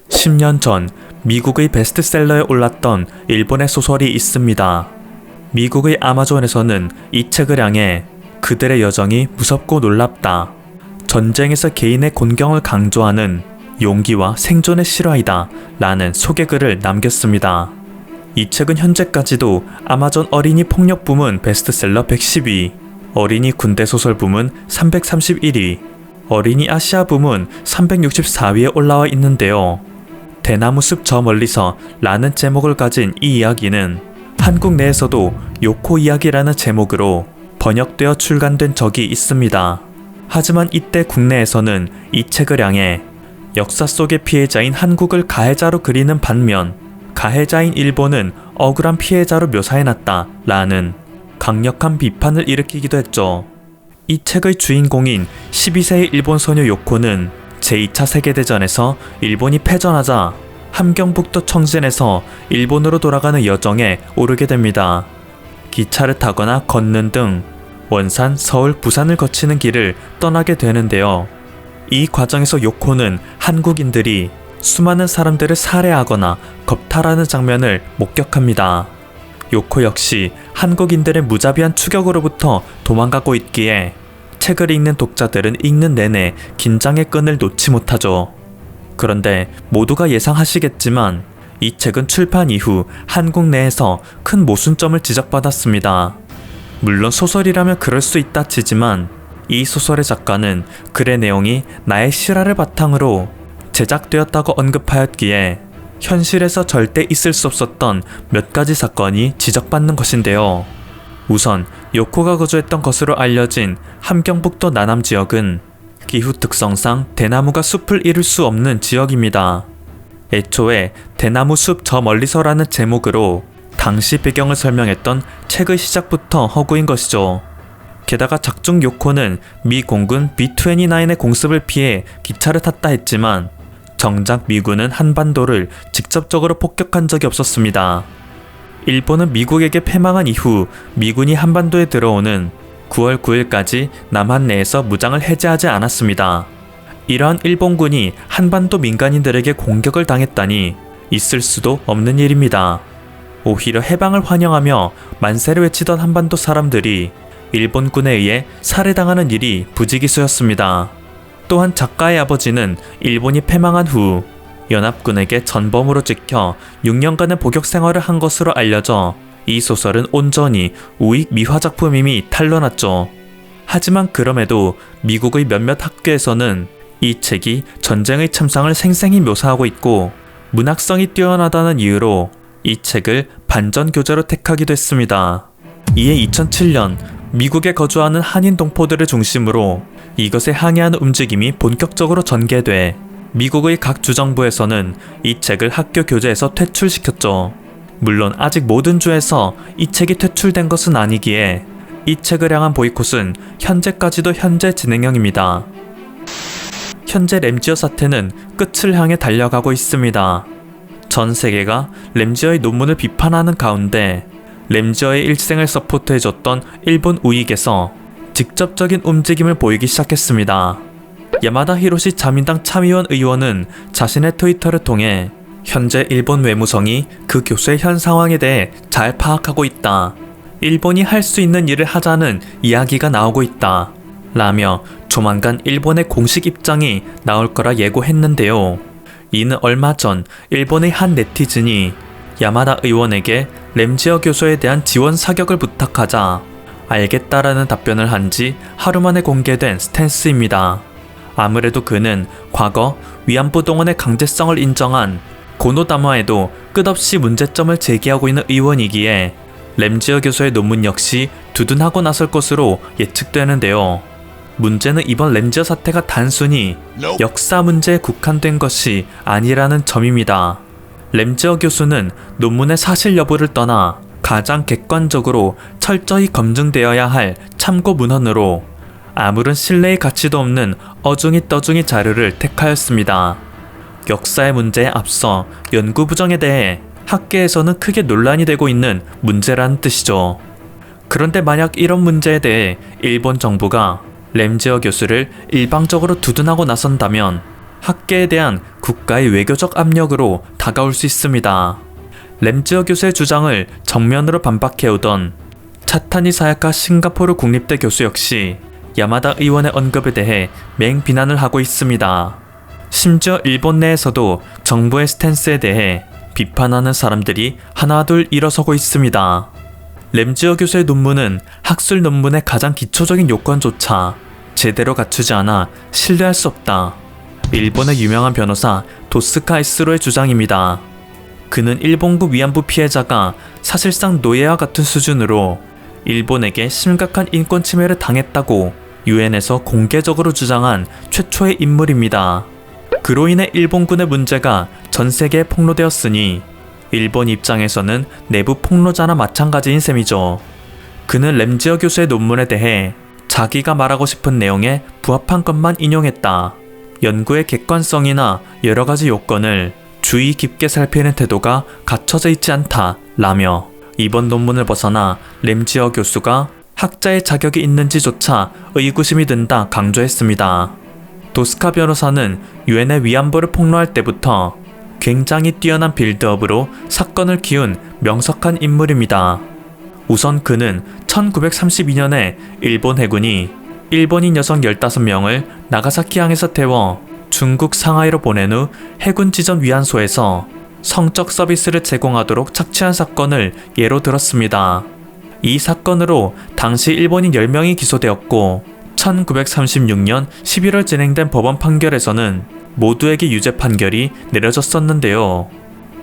10년 전 미국의 베스트셀러에 올랐던 일본의 소설이 있습니다. 미국의 아마존에서는 이 책을 향해 그들의 여정이 무섭고 놀랍다. 전쟁에서 개인의 곤경을 강조하는 용기와 생존의 실화이다 라는 소개글을 남겼습니다. 이 책은 현재까지도 아마존 어린이 폭력 부문 베스트셀러 110위, 어린이 군대 소설 부문 331위, 어린이 아시아 부문 364위에 올라와 있는데요. 대나무 숲 저 멀리서 라는 제목을 가진 이 이야기는 한국 내에서도 요코 이야기라는 제목으로 번역되어 출간된 적이 있습니다. 하지만 이때 국내에서는 이 책을 향해 역사 속의 피해자인 한국을 가해자로 그리는 반면 가해자인 일본은 억울한 피해자로 묘사해놨다 라는 강력한 비판을 일으키기도 했죠. 이 책의 주인공인 12세의 일본 소녀 요코는 제2차 세계대전에서 일본이 패전하자 함경북도 청진에서 일본으로 돌아가는 여정에 오르게 됩니다. 기차를 타거나 걷는 등 원산, 서울, 부산을 거치는 길을 떠나게 되는데요. 이 과정에서 요코는 한국인들이 수많은 사람들을 살해하거나 겁탈하는 장면을 목격합니다. 요코 역시 한국인들의 무자비한 추격으로부터 도망가고 있기에 책을 읽는 독자들은 읽는 내내 긴장의 끈을 놓지 못하죠. 그런데 모두가 예상하시겠지만 이 책은 출판 이후 한국 내에서 큰 모순점을 지적받았습니다. 물론 소설이라면 그럴 수 있다 치지만 이 소설의 작가는 글의 내용이 나의 실화를 바탕으로 제작되었다고 언급하였기에 현실에서 절대 있을 수 없었던 몇 가지 사건이 지적받는 것인데요. 우선 요코가 거주했던 것으로 알려진 함경북도 나남 지역은 기후 특성상 대나무가 숲을 이룰 수 없는 지역입니다. 애초에 대나무 숲 저 멀리서라는 제목으로 당시 배경을 설명했던 책의 시작부터 허구인 것이죠. 게다가 작중 요코는 미 공군 B-29의 공습을 피해 기차를 탔다 했지만 정작 미군은 한반도를 직접적으로 폭격한 적이 없었습니다. 일본은 미국에게 패망한 이후 미군이 한반도에 들어오는 9월 9일까지 남한 내에서 무장을 해제하지 않았습니다. 이러한 일본군이 한반도 민간인들에게 공격을 당했다니 있을 수도 없는 일입니다. 오히려 해방을 환영하며 만세를 외치던 한반도 사람들이 일본군에 의해 살해당하는 일이 부지기수였습니다. 또한 작가의 아버지는 일본이 패망한 후 연합군에게 전범으로 찍혀 6년간의 복역 생활을 한 것으로 알려져 이 소설은 온전히 우익 미화작품임이 탄로났죠. 하지만 그럼에도 미국의 몇몇 학교에서는 이 책이 전쟁의 참상을 생생히 묘사하고 있고 문학성이 뛰어나다는 이유로 이 책을 반전 교재로 택하기도 했습니다. 이에 2007년 미국에 거주하는 한인 동포들을 중심으로 이것에 항의하는 움직임이 본격적으로 전개돼 미국의 각 주정부에서는 이 책을 학교 교재에서 퇴출시켰죠. 물론 아직 모든 주에서 이 책이 퇴출된 것은 아니기에 이 책을 향한 보이콧은 현재까지도 현재 진행형입니다. 현재 램지어 사태는 끝을 향해 달려가고 있습니다. 전 세계가 램지어의 논문을 비판하는 가운데 램지어의 일생을 서포트해줬던 일본 우익에서 직접적인 움직임을 보이기 시작했습니다. 야마다 히로시 자민당 참의원 의원은 자신의 트위터를 통해 현재 일본 외무성이 그 교수의 현 상황에 대해 잘 파악하고 있다. 일본이 할 수 있는 일을 하자는 이야기가 나오고 있다. 라며 조만간 일본의 공식 입장이 나올 거라 예고했는데요. 이는 얼마 전 일본의 한 네티즌이 야마다 의원에게 램지어 교수에 대한 지원 사격을 부탁하자 알겠다라는 답변을 한 지 하루 만에 공개된 스탠스입니다. 아무래도 그는 과거 위안부 동원의 강제성을 인정한 고노다마에도 끝없이 문제점을 제기하고 있는 의원이기에 램지어 교수의 논문 역시 두둔하고 나설 것으로 예측되는데요. 문제는 이번 램지어 사태가 단순히 역사 문제에 국한된 것이 아니라는 점입니다. 램지어 교수는 논문의 사실 여부를 떠나 가장 객관적으로 철저히 검증되어야 할 참고 문헌으로 아무런 신뢰의 가치도 없는 어중이 떠중이 자료를 택하였습니다. 역사의 문제에 앞서 연구 부정에 대해 학계에서는 크게 논란이 되고 있는 문제라는 뜻이죠. 그런데 만약 이런 문제에 대해 일본 정부가 램지어 교수를 일방적으로 두둔하고 나선다면 학계에 대한 국가의 외교적 압력으로 다가올 수 있습니다. 램지어 교수의 주장을 정면으로 반박해오던 차타니 사야카 싱가포르 국립대 교수 역시 야마다 의원의 언급에 대해 맹비난을 하고 있습니다. 심지어 일본 내에서도 정부의 스탠스에 대해 비판하는 사람들이 하나둘 일어서고 있습니다. 램지어 교수의 논문은 학술 논문의 가장 기초적인 요건조차 제대로 갖추지 않아 신뢰할 수 없다. 일본의 유명한 변호사 도스카 에스로의 주장입니다. 그는 일본군 위안부 피해자가 사실상 노예와 같은 수준으로 일본에게 심각한 인권 침해를 당했다고 유엔에서 공개적으로 주장한 최초의 인물입니다. 그로 인해 일본군의 문제가 전 세계에 폭로되었으니 일본 입장에서는 내부 폭로자나 마찬가지인 셈이죠. 그는 램지어 교수의 논문에 대해 자기가 말하고 싶은 내용에 부합한 것만 인용했다. 연구의 객관성이나 여러가지 요건을 주의 깊게 살피는 태도가 갖춰져 있지 않다 라며 이번 논문을 벗어나 램지어 교수가 학자의 자격이 있는지조차 의구심이 든다 강조했습니다. 도스카 변호사는 유엔의 위안부를 폭로할 때부터 굉장히 뛰어난 빌드업으로 사건을 키운 명석한 인물입니다. 우선 그는 1932년에 일본 해군이 일본인 여성 15명을 나가사키항에서 태워 중국 상하이로 보낸 후 해군 지전 위안소에서 성적 서비스를 제공하도록 착취한 사건을 예로 들었습니다. 이 사건으로 당시 일본인 10명이 기소되었고 1936년 11월 진행된 법원 판결에서는 모두에게 유죄 판결이 내려졌었는데요.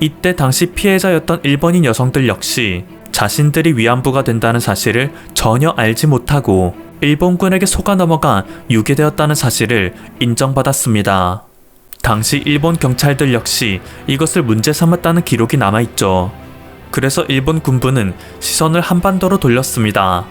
이때 당시 피해자였던 일본인 여성들 역시 자신들이 위안부가 된다는 사실을 전혀 알지 못하고 일본군에게 속아 넘어가 유괴되었다는 사실을 인정받았습니다. 당시 일본 경찰들 역시 이것을 문제 삼았다는 기록이 남아있죠. 그래서 일본 군부는 시선을 한반도로 돌렸습니다.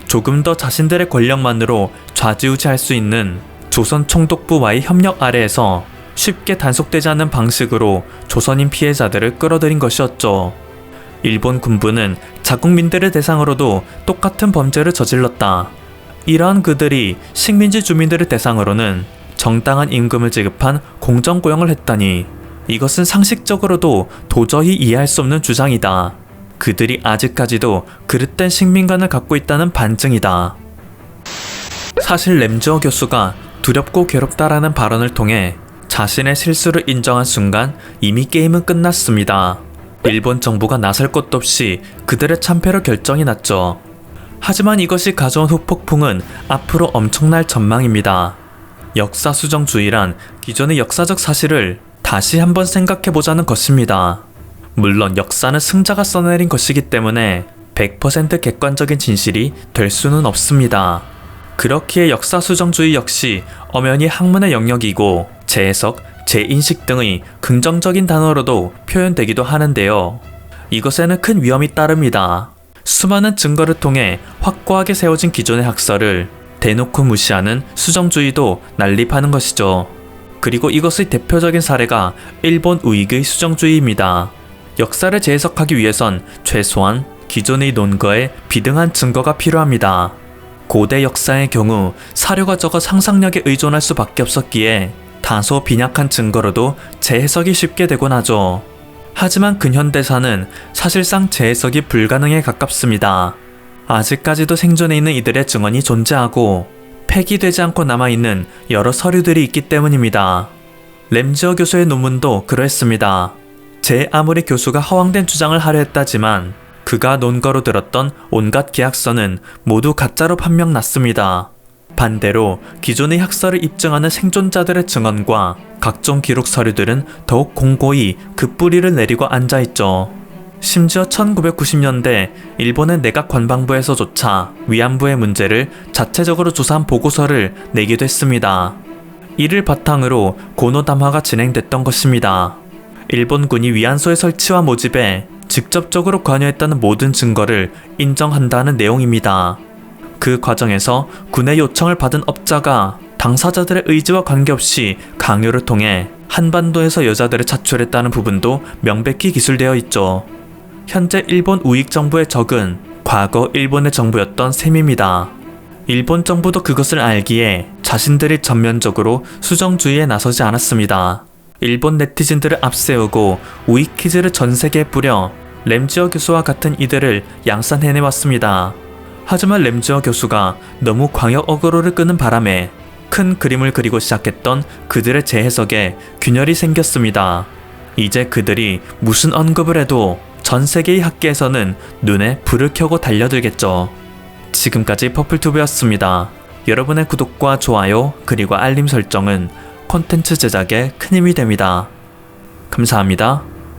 조금 더 자신들의 권력만으로 좌지우지할 수 있는 조선 총독부와의 협력 아래에서 쉽게 단속되지 않는 방식으로 조선인 피해자들을 끌어들인 것이었죠. 일본 군부는 자국민들을 대상으로도 똑같은 범죄를 저질렀다. 이러한 그들이 식민지 주민들을 대상으로는 정당한 임금을 지급한 공정고용을 했다니 이것은 상식적으로도 도저히 이해할 수 없는 주장이다. 그들이 아직까지도 그릇된 식민관을 갖고 있다는 반증이다. 사실 램지어 교수가 두렵고 괴롭다라는 발언을 통해 자신의 실수를 인정한 순간 이미 게임은 끝났습니다. 일본 정부가 나설 것도 없이 그들의 참패로 결정이 났죠. 하지만 이것이 가져온 후폭풍은 앞으로 엄청날 전망입니다. 역사수정주의란 기존의 역사적 사실을 다시 한번 생각해보자는 것입니다. 물론 역사는 승자가 써내린 것이기 때문에 100% 객관적인 진실이 될 수는 없습니다. 그렇기에 역사수정주의 역시 엄연히 학문의 영역이고 재해석, 재인식 등의 긍정적인 단어로도 표현되기도 하는데요. 이것에는 큰 위험이 따릅니다. 수많은 증거를 통해 확고하게 세워진 기존의 학설을 대놓고 무시하는 수정주의도 난립하는 것이죠. 그리고 이것의 대표적인 사례가 일본 우익의 수정주의입니다. 역사를 재해석하기 위해선 최소한 기존의 논거에 비등한 증거가 필요합니다. 고대 역사의 경우 사료가 적어 상상력에 의존할 수밖에 없었기에 다소 빈약한 증거로도 재해석이 쉽게 되곤 하죠. 하지만 근현대사는 사실상 재해석이 불가능에 가깝습니다. 아직까지도 생존해 있는 이들의 증언이 존재하고 폐기되지 않고 남아있는 여러 서류들이 있기 때문입니다. 램지어 교수의 논문도 그러했습니다. 제 아무리 교수가 허황된 주장을 하려 했다지만 그가 논거로 들었던 온갖 계약서는 모두 가짜로 판명났습니다. 반대로 기존의 학설을 입증하는 생존자들의 증언과 각종 기록 서류들은 더욱 공고히 그 뿌리를 내리고 앉아있죠. 심지어 1990년대 일본의 내각 관방부에서조차 위안부의 문제를 자체적으로 조사한 보고서를 내기도 했습니다. 이를 바탕으로 고노담화가 진행됐던 것입니다. 일본군이 위안소의 설치와 모집에 직접적으로 관여했다는 모든 증거를 인정한다는 내용입니다. 그 과정에서 군의 요청을 받은 업자가 당사자들의 의지와 관계없이 강요를 통해 한반도에서 여자들을 차출했다는 부분도 명백히 기술되어 있죠. 현재 일본 우익 정부의 적은 과거 일본의 정부였던 셈입니다. 일본 정부도 그것을 알기에 자신들이 전면적으로 수정주의에 나서지 않았습니다. 일본 네티즌들을 앞세우고 우익퀴즈를 전 세계에 뿌려 램지어 교수와 같은 이들을 양산해내왔습니다. 하지만 램지어 교수가 너무 광역 어그로를 끄는 바람에 큰 그림을 그리고 시작했던 그들의 재해석에 균열이 생겼습니다. 이제 그들이 무슨 언급을 해도 전 세계의 학계에서는 눈에 불을 켜고 달려들겠죠. 지금까지 퍼플튜브였습니다. 여러분의 구독과 좋아요 그리고 알림 설정은 콘텐츠 제작에 큰 힘이 됩니다. 감사합니다.